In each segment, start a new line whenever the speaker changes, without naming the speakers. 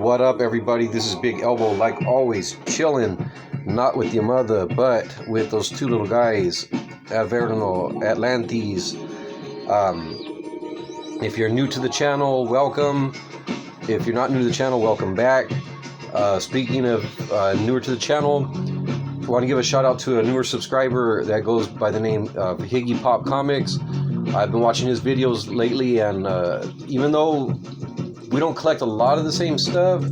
What up, everybody? This is Big Elbow, like always, chilling, not with your mother, but with those two little guys, Averno, Atlantes. If you're new to the channel, welcome. If you're not new to the channel, welcome back. Speaking of newer to the channel, I want to give a shout out to a newer subscriber that goes by the name of Higgy Pop Comics. I've been watching his videos lately, and even though we don't collect a lot of the same stuff,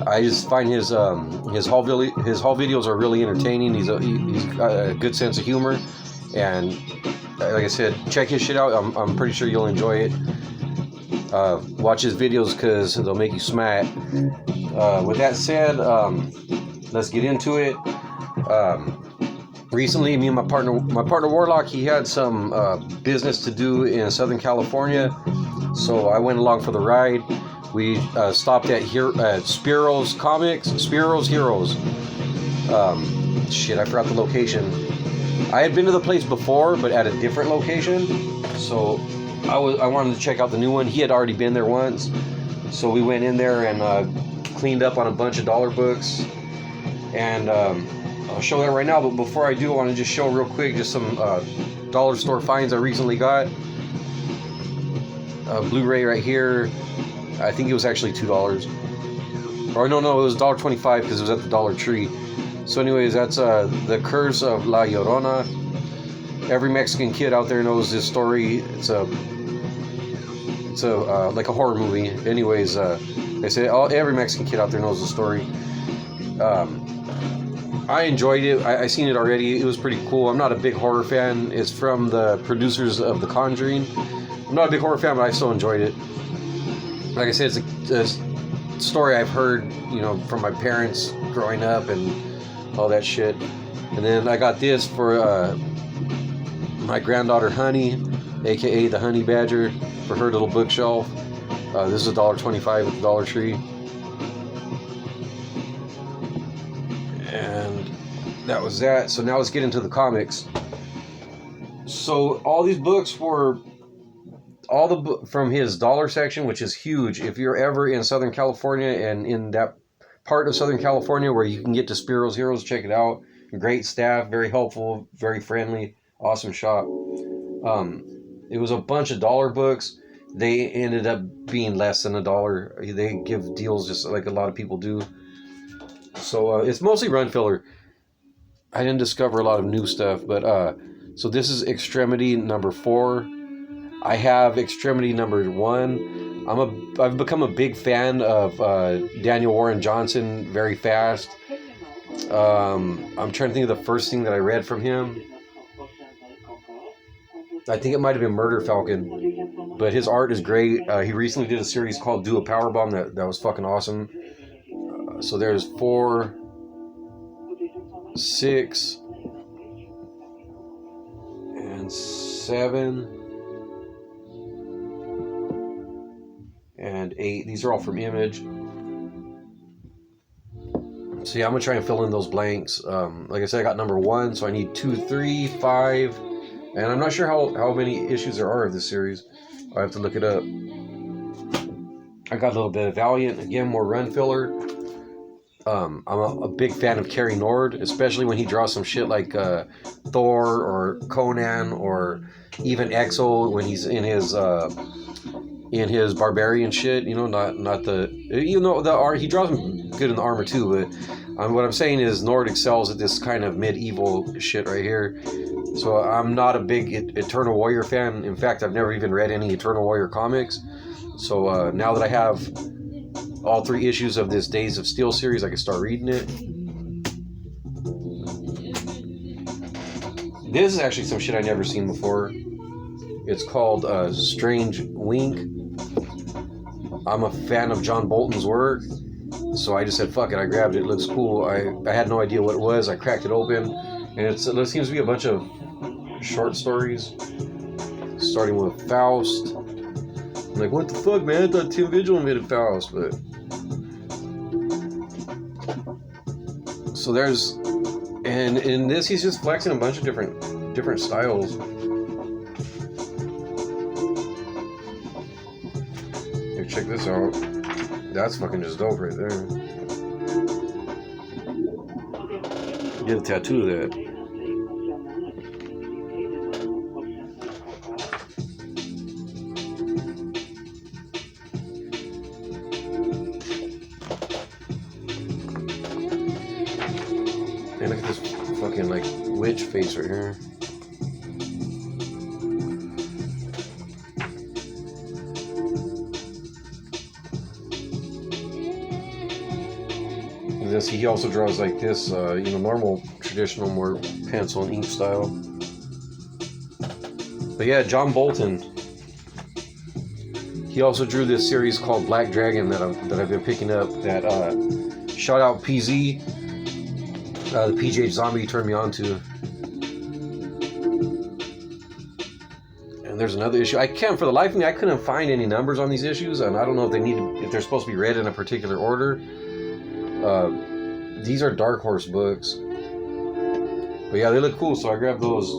I just find his haul videos are really entertaining. He's got a good sense of humor, and like I said, check his shit out. I'm pretty sure you'll enjoy it. Watch his videos because they'll make you smile. With that said, let's get into it. Recently, me and my partner War.lock, he had some business to do in Southern California, so I went along for the ride. We stopped at Spero's Comics, Spero's Heroes. Shit, I forgot the location. I had been to the place before, but at a different location, so I wanted to check out the new one. He had already been there once, so we went in there and cleaned up on a bunch of dollar books, and I'll show that right now. But before I do, I want to just show real quick just some dollar store finds I recently got. Blu-ray right here. I think it was actually $2. Or no, it was $1.25 because it was at the Dollar Tree. So anyways, that's The Curse of La Llorona. Every Mexican kid out there knows this story. It's a like a horror movie. Anyways, they say every Mexican kid out there knows the story. I enjoyed it. I seen it already. It was pretty cool. I'm not a big horror fan. It's from the producers of The Conjuring. I'm not a big horror fan, but I still enjoyed it. Like I said, it's a story I've heard, from my parents growing up and all that shit. And then I got this for my granddaughter Honey, aka the Honey Badger, for her little bookshelf. This is $1.25 at the Dollar Tree. And that was that. So now let's get into the comics. So all these books were from his dollar section, which is huge. If you're ever in Southern California and in that part of Southern California where you can get to Spero's Heroes, check it out. Great staff, very helpful, very friendly, awesome shop. It was a bunch of dollar books. They ended up being less than $1. They give deals just like a lot of people do. So it's mostly run filler. I didn't discover a lot of new stuff, but so this is Extremity number 4. I have Extremity number 1. I've become a big fan of Daniel Warren Johnson very fast. I'm trying to think of the first thing that I read from him. I think it might have been Murder Falcon, but his art is great. He recently did a series called Do a Powerbomb that was fucking awesome. So there's 4, 6, and 7. And 8. These are all from Image. So yeah, I'm gonna try and fill in those blanks. Like I said, I got number 1, so I need 2, 3, 5, and I'm not sure how many issues there are of this series. I have to look it up. I got a little bit of Valiant, again, more run filler. I'm a big fan of Cary Nord, especially when he draws some shit like Thor or Conan or even Exo when he's in his barbarian shit, not the, the art. He draws them good in the armor too, but what I'm saying is Nord excels at this kind of medieval shit right here. So I'm not a big Eternal Warrior fan. In fact, I've never even read any Eternal Warrior comics. So now that I have all 3 issues of this Days of Steel series, I can start reading it. This is actually some shit I've never seen before. It's called Strange Wink. I'm a fan of John Bolton's work, so I just said, fuck it, I grabbed it. It looks cool. I had no idea what it was. I cracked it open, and there seems to be a bunch of short stories, starting with Faust. I'm like, what the fuck, man? I thought Tim Vigil made a Faust, but... So there's... And in this, he's just flexing a bunch of different styles. Check this out. That's fucking just dope right there. Get a tattoo of that. And look at this fucking like witch face right here. This, he also draws like this, normal, traditional, more pencil and ink style. But yeah, John Bolton. He also drew this series called Black Dragon that I've been picking up. That shout out PZ, the PGH Zombie turned me on to. And there's another issue. For the life of me, I couldn't find any numbers on these issues, and I don't know if they're supposed to be read in a particular order. These are Dark Horse books, but yeah, they look cool, so I grabbed those.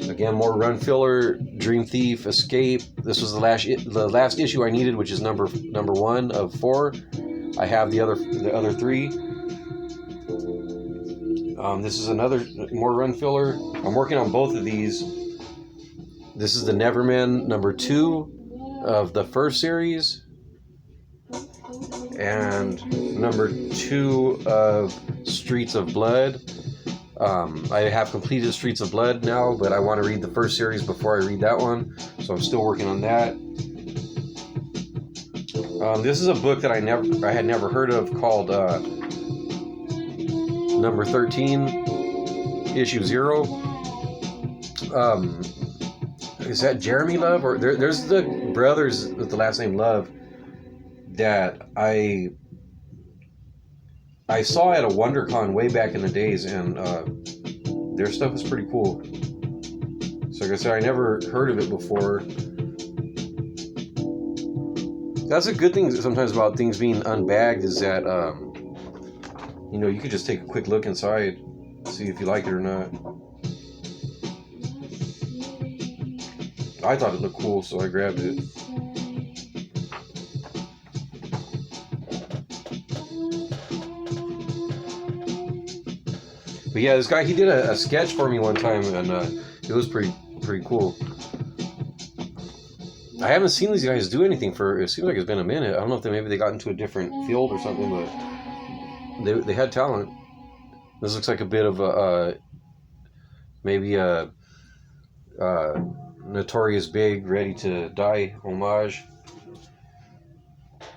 Again, more run filler, Dream Thief, Escape. This was the last issue I needed, which is number 1 of 4. I have the other 3. This is another more run filler. I'm working on both of these. This is the Neverman number 2 of the first series, and number 2 of Streets of Blood. I have completed Streets of Blood now, but I want to read the first series before I read that one, so I'm still working on that. This is a book that I had never heard of, called number 13, issue 0. Is that Jeremy Love, or there's the brothers with the last name Love that I saw at a WonderCon way back in the days, and their stuff is pretty cool. So like I said, I never heard of it before. That's a good thing sometimes about things being unbagged, is that you could just take a quick look inside, see if you like it or not. I thought it looked cool, so I grabbed it. But yeah, this guy, he did a sketch for me one time, and it was pretty cool. I haven't seen these guys do anything it seems like it's been a minute. I don't know if maybe they got into a different field or something, but they had talent. This looks like a bit of maybe a Notorious Big, Ready to Die homage.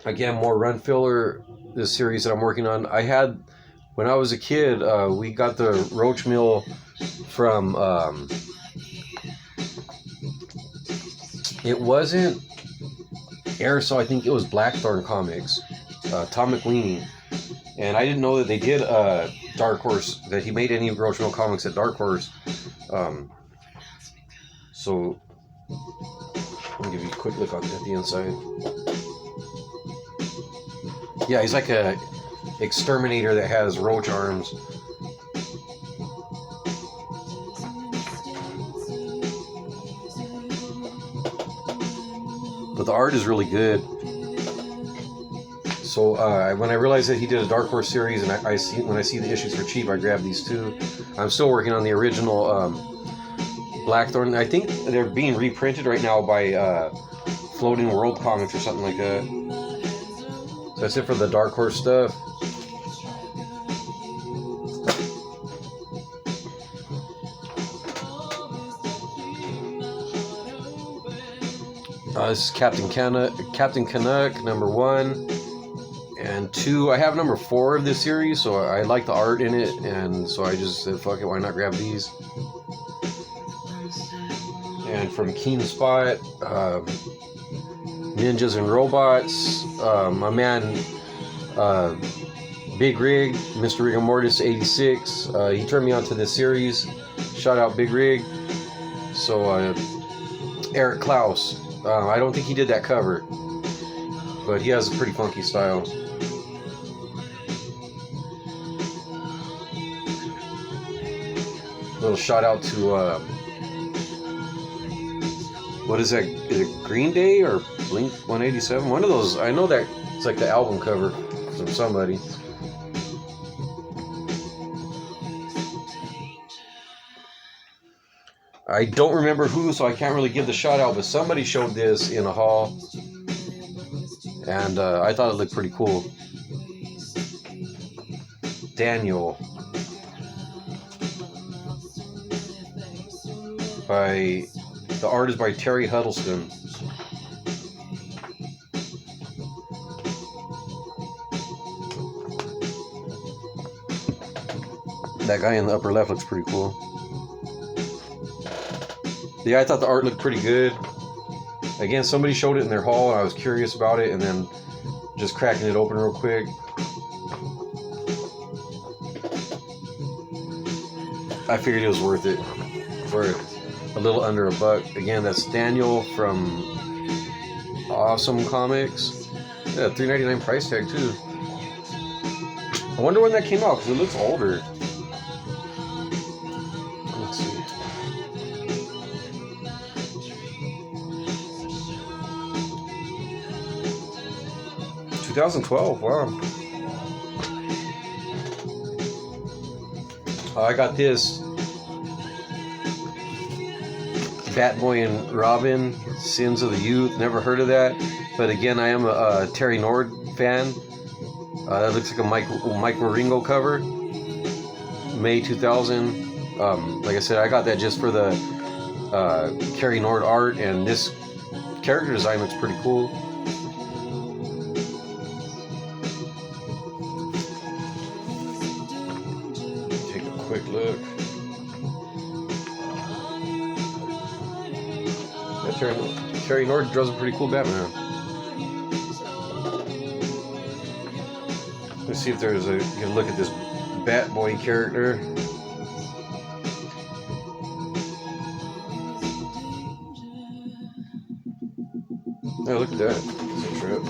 Again, more run filler. This series that I'm working on, when I was a kid, we got the Roach Mill from, it wasn't Aerosol, I think it was Blackthorn Comics, Tom McWeeny. And I didn't know that they did Dark Horse, that he made any Roach Mill comics at Dark Horse. So, I'll give you a quick look at the inside. Yeah, he's like a exterminator that has roach arms. But the art is really good. So when I realized that he did a Dark Horse series, and when I see the issues for cheap, I grab these too. I'm still working on the original Blackthorn. I think they're being reprinted right now by Floating World Comics or something like that. So that's it for the Dark Horse stuff. This is Captain Canuck, number 1 and 2. I have number 4 of this series, so I like the art in it, and so I just said, fuck it, why not grab these? And from Keen Spot, Ninjas and Robots, my man Big Rig, Mr. Rigor Mortis 86, he turned me on to this series. Shout out Big Rig. So Eric Klaus, I don't think he did that cover, but he has a pretty funky style. Little shout out to what is that? Is it Green Day or Blink 187? One of those. I know that it's like the album cover from somebody. I don't remember who, so I can't really give the shout out, but somebody showed this in a haul, and I thought it looked pretty cool. Daniel. The art is by Terry Huddleston. That guy in the upper left looks pretty cool. Yeah, I thought the art looked pretty good. Again, somebody showed it in their haul, and I was curious about it, and then just cracking it open real quick. I figured it was worth it for a little under $1. Again, that's Daniel from Awesome Comics. Yeah, $3.99 price tag too. I wonder when that came out because it looks older. Let's see. $2012. Wow. I got this Batboy and Robin, Sins of the Youth. Never heard of that, but again, I am a Terry Nord fan. That looks like a Mike Maringo cover. May 2000. Like I said, I got that just for the Terry Nord art, and this character design looks pretty cool. Take a quick look. Terry Nord draws a pretty cool Batman. Let's see if there's you can look at this Batboy character. Oh, look at that. It's a trip.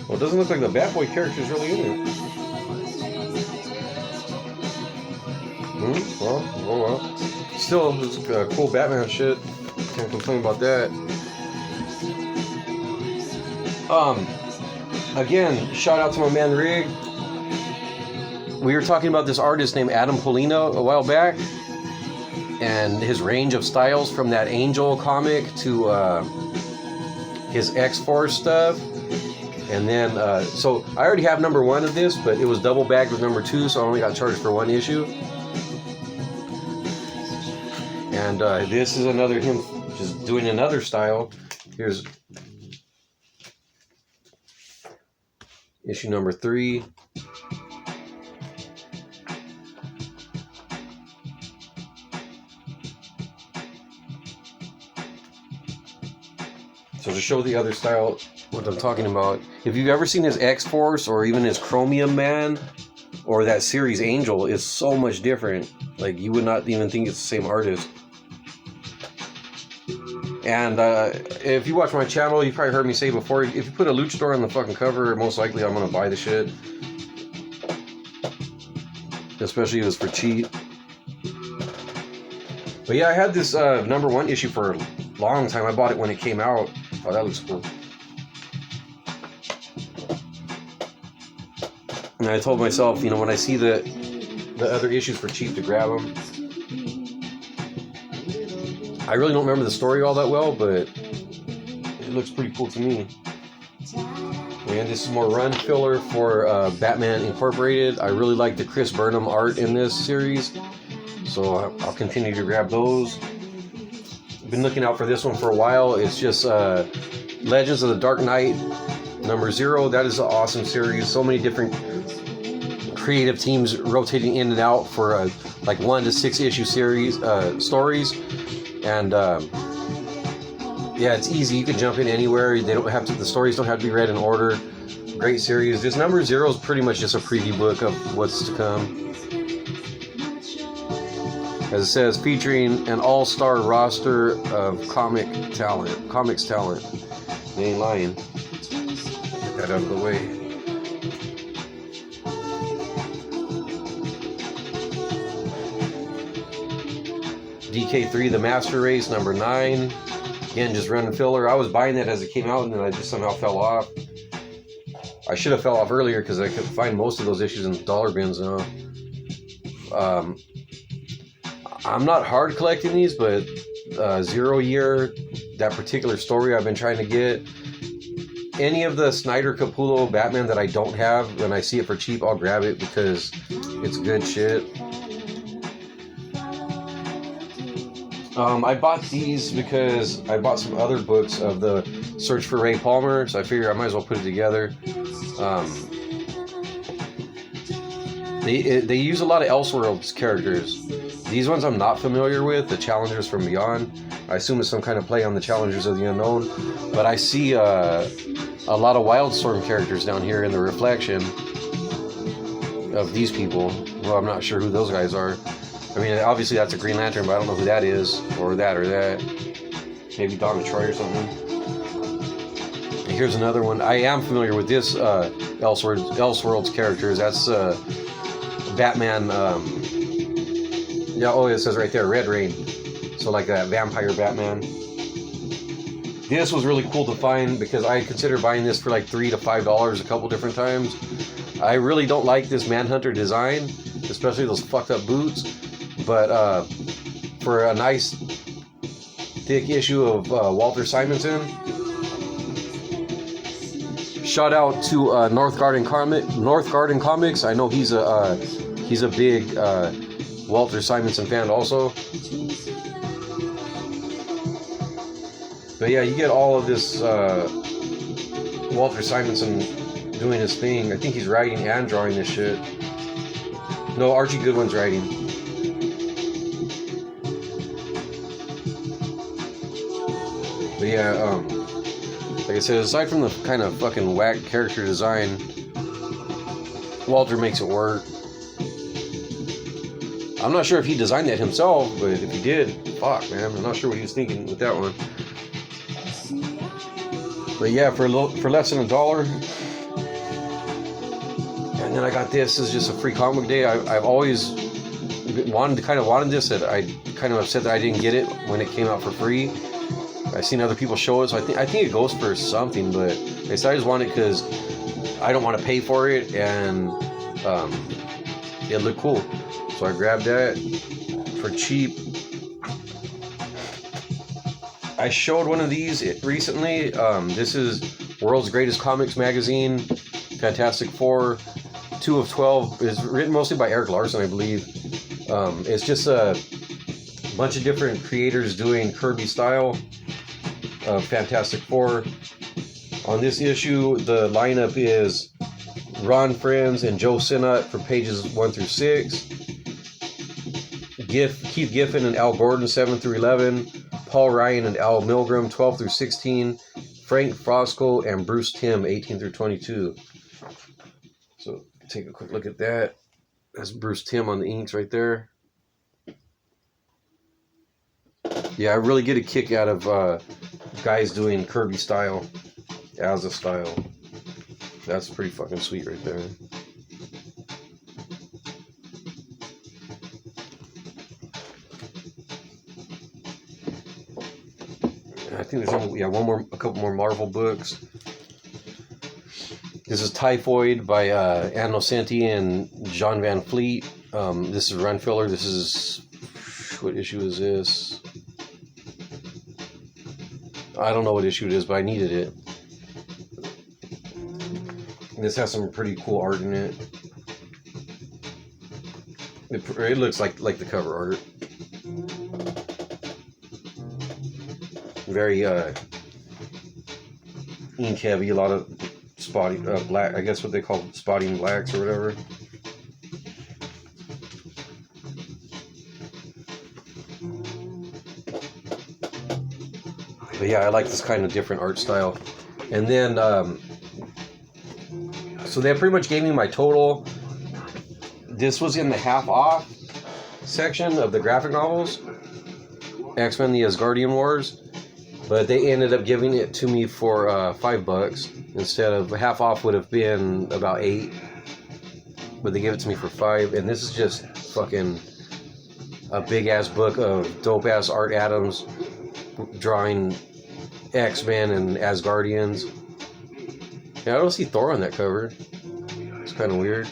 Well, it doesn't look like the Batboy character is really in it. Well. Still, it's cool Batman shit. Can't complain about that. Again, shout out to my man Rig. We were talking about this artist named Adam Polino a while back, and his range of styles from that Angel comic to his X-Force stuff. And then, so I already have number 1 of this, but it was double bagged with number 2, so I only got charged for 1 issue. And this is another him just doing another style. Here's issue number 3. So to show the other style, what I'm talking about, if you've ever seen his X-Force or even his Chromium Man or that series Angel, is so much different. Like, you would not even think it's the same artist. And if you watch my channel, you probably heard me say before, if you put a Luchador on the fucking cover, most likely I'm gonna buy the shit. Especially if it's for cheap. But yeah, I had this number 1 issue for a long time. I bought it when it came out. Oh, that looks cool. And I told myself, you know, when I see the other issues for cheap, to grab them. I really don't remember the story all that well, but it looks pretty cool to me. And this is more run filler for Batman Incorporated. I really like the Chris Burnham art in this series, so I'll continue to grab those. I've been looking out for this one for a while. It's just Legends of the Dark Knight number 0. That is an awesome series. So many different creative teams rotating in and out for like 1 to 6 issue series stories. And yeah, it's easy. You can jump in anywhere. They don't have to. The stories don't have to be read in order. Great series. This number 0 is pretty much just a preview book of what's to come. as it says, featuring an all-star roster of comics talent. They ain't lying. Get that out of the way. DK3, The Master Race, number 9. Again, just run and filler. I was buying that as it came out, and then I just somehow fell off. I should have fell off earlier because I could find most of those issues in dollar bins now. I'm not hard collecting these, but 0 Year, that particular story I've been trying to get. Any of the Snyder Capullo Batman that I don't have, when I see it for cheap, I'll grab it because it's good shit. I bought these because I bought some other books of the Search for Ray Palmer, so I figure I might as well put it together. They use a lot of Elseworlds characters. These ones I'm not familiar with, the Challengers from Beyond. I assume it's some kind of play on the Challengers of the Unknown. But I see a lot of Wildstorm characters down here in the reflection of these people. Well, I'm not sure who those guys are. I mean, obviously that's a Green Lantern, but I don't know who that is, or that. Maybe Donna Troy or something. And here's another one. I am familiar with this Elseworlds characters. That's Batman. It says right there, Red Rain. So like that vampire Batman. This was really cool to find because I considered buying this for like $3 to $5 a couple different times. I really don't like this Manhunter design, especially those fucked up boots. But for a nice thick issue of Walter Simonson, shout out to North Garden Comics. I know he's a big Walter Simonson fan also. But yeah, you get all of this Walter Simonson doing his thing. I think he's writing and drawing this shit. No, Archie Goodwin's writing. But yeah, like I said, aside from the kind of fucking whack character design, Walter makes it work. I'm not sure if he designed that himself, but if he did, fuck, man, I'm not sure what he was thinking with that one. But yeah, for less than $1. And then I got this. This is just a free comic book day. I've always wanted this. That I kind of upset that I didn't get it when it came out for free. I've seen other people show it, so I think it goes for something. But I just want it because I don't want to pay for it, and it looked cool. So I grabbed that for cheap. I showed one of these recently. This is World's Greatest Comics magazine, Fantastic Four, 2 of 12. It's written mostly by Eric Larson, I believe. It's just a bunch of different creators doing Kirby style of Fantastic Four. On this issue, the lineup is Ron Friends and Joe Sinnott for pages 1 through 6. Keith Giffen and Al Gordon, 7 through 11. Paul Ryan and Al Milgram, 12 through 16. Frank Frosco and Bruce Timm, 18 through 22. So take a quick look at that. That's Bruce Timm on the inks right there. Yeah, I really get a kick out of guys doing Kirby style as a style. That's pretty fucking sweet right there. I think there's only a couple more Marvel books. This is Typhoid by Ann Nocenti and John Van Fleet. This is Run Filler. This is, what issue is this? I don't know what issue it is, but I needed it. This has some pretty cool art in it. It looks like the cover art. Very ink heavy, a lot of spotting black, I guess what they call spotting blacks or whatever. But yeah, I like this kind of different art style. And then so they pretty much gave me my total. This was in the half off, section of the graphic novels, X-Men: The Asgardian Wars, but they ended up giving it to me for $5 instead of half off would have been about $8, but they gave it to me for $5. And this is just fucking a big ass book of dope ass Art Adams drawing X-Men and Asgardians. Yeah, I don't see Thor on that cover. It's kind of weird.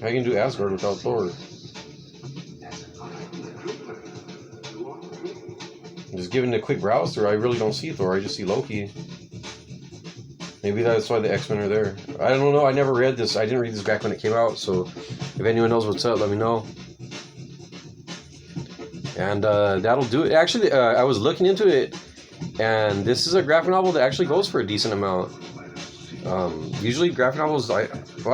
How you can do Asgard without Thor? Just giving it a quick browse through, I really don't see Thor. I just see Loki. Maybe that's why the X-Men are there. I don't know. I never read this. I didn't read this back when it came out. So if anyone knows what's up, let me know. And that'll do it. Actually, I was looking into it, and this is a graphic novel that actually goes for a decent amount. Usually graphic novels, I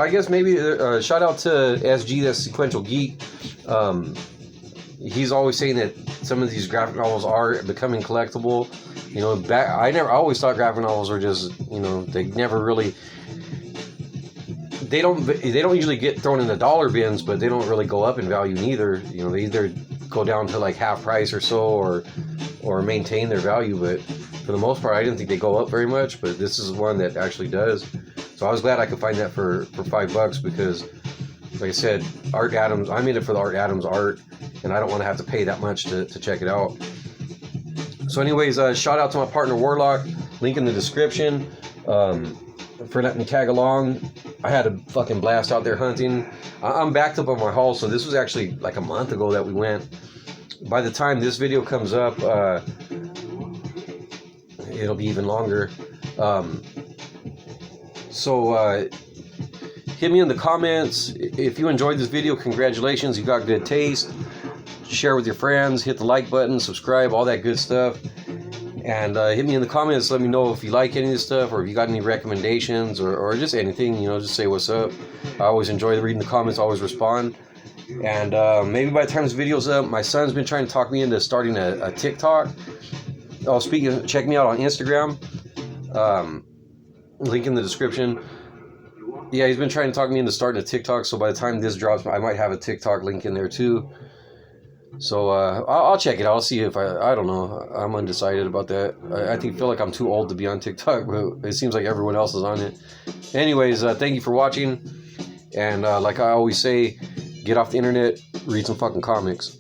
guess maybe shout out to SG, that's Sequential Geek. He's always saying that some of these graphic novels are becoming collectible. You know, I always thought graphic novels were just, you know, they never really, they don't usually get thrown in the dollar bins, but they don't really go up in value neither. You know, they either go down to like half price or so, or maintain their value, but for the most part I didn't think they go up very much, but this is one that actually does. So I was glad I could find that for $5 because, like I said, Art Adams, I'm in it for the Art Adams art, and I don't want to have to pay that much to check it out. So anyways, shout out to my partner War.lock, link in the description, for letting me tag along. I had a fucking blast out there hunting. I'm backed up on my haul, so this was actually like a month ago that we went. By the time this video comes up, it'll be even longer. So hit me in the comments. If you enjoyed this video, congratulations, you got good taste. Share with your friends, hit the like button, subscribe, all that good stuff. And hit me in the comments, let me know if you like any of this stuff, or if you got any recommendations, or just anything, you know, just say what's up. I always enjoy reading the comments, always respond. And maybe by the time this video's up, my son's been trying to talk me into starting a TikTok. Oh, speaking of, check me out on Instagram. Link in the description. Yeah, he's been trying to talk me into starting a TikTok, so by the time this drops, I might have a TikTok link in there too. So I'll check it out. I'll see if I don't know. I'm undecided about that. I feel like I'm too old to be on TikTok, but it seems like everyone else is on it. Anyways, thank you for watching. And like I always say, get off the internet, read some fucking comics.